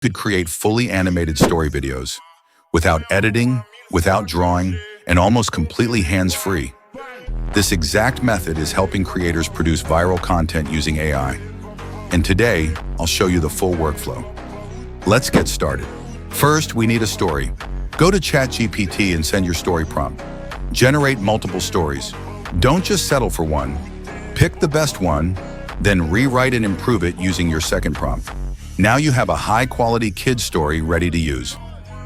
could create fully animated story videos without editing, without drawing, and almost completely hands-free. This exact method is helping creators produce viral content using AI. And today, I'll show you the full workflow. Let's get started. First, we need a story. Go to ChatGPT and send your story prompt. Generate multiple stories. Don't just settle for one. Pick the best one, then rewrite and improve it using your second prompt. Now you have a high-quality kids story ready to use.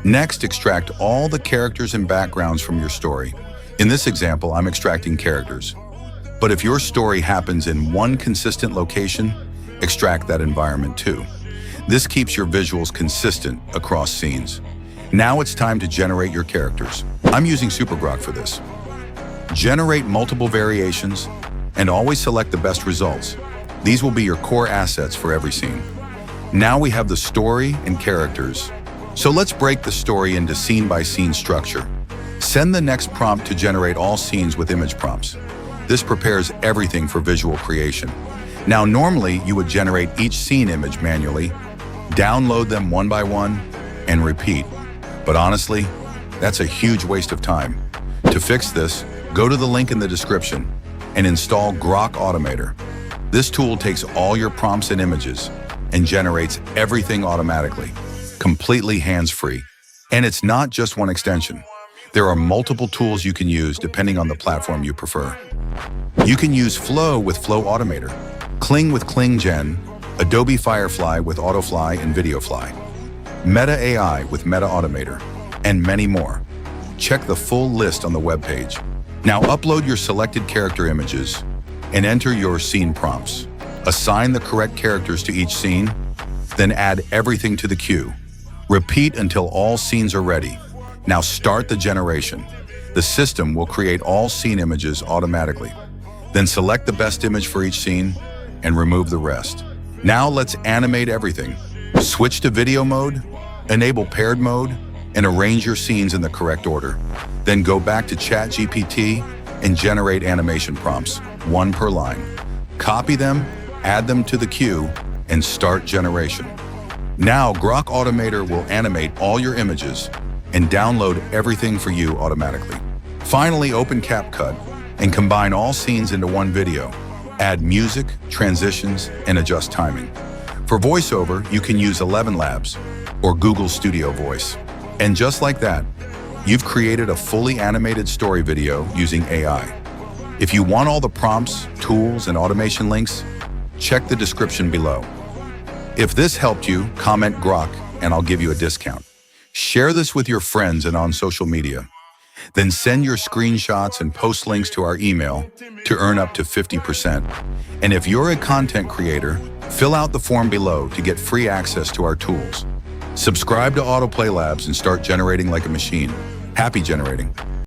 Next, extract all the characters and backgrounds from your story. In this example, I'm extracting characters. But if your story happens in one consistent location, extract that environment too. This keeps your visuals consistent across scenes. Now it's time to generate your characters. I'm using SuperGrok for this. Generate multiple variations and always select the best results. These will be your core assets for every scene. Now we have the story and characters. So let's break the story into scene-by-scene structure. Send the next prompt to generate all scenes with image prompts. This prepares everything for visual creation. Now normally you would generate each scene image manually, download them one by one, and repeat. But honestly, that's a huge waste of time. To fix this, go to the link in the description and install Grok Automator. This tool takes all your prompts and images and generates everything automatically, completely hands-free. And it's not just one extension. There are multiple tools you can use depending on the platform you prefer. You can use Flow with Flow Automator, Kling with KlingGen, Adobe Firefly with AutoFly and VideoFly, Meta AI with Meta Automator, and many more. Check the full list on the webpage. Now upload your selected character images and enter your scene prompts. Assign the correct characters to each scene, then add everything to the queue. Repeat until all scenes are ready. Now start the generation. The system will create all scene images automatically. Then select the best image for each scene and remove the rest. Now let's animate everything. Switch to video mode, enable paired mode, and arrange your scenes in the correct order. Then go back to ChatGPT and generate animation prompts, one per line. Copy them, add them to the queue, and start generation. Now Grok Automator will animate all your images and download everything for you automatically. Finally, open CapCut and combine all scenes into one video. Add music, transitions, and adjust timing. For voiceover, you can use 11 Labs or Google Studio Voice. And just like that, you've created a fully animated story video using AI. If you want all the prompts, tools, and automation links, check the description below. If this helped you, comment Grok and I'll give you a discount. Share this with your friends and on social media. Then send your screenshots and post links to our email to earn up to 50%. And if you're a content creator, fill out the form below to get free access to our tools. Subscribe to Autoplay Labs and start generating like a machine. Happy generating.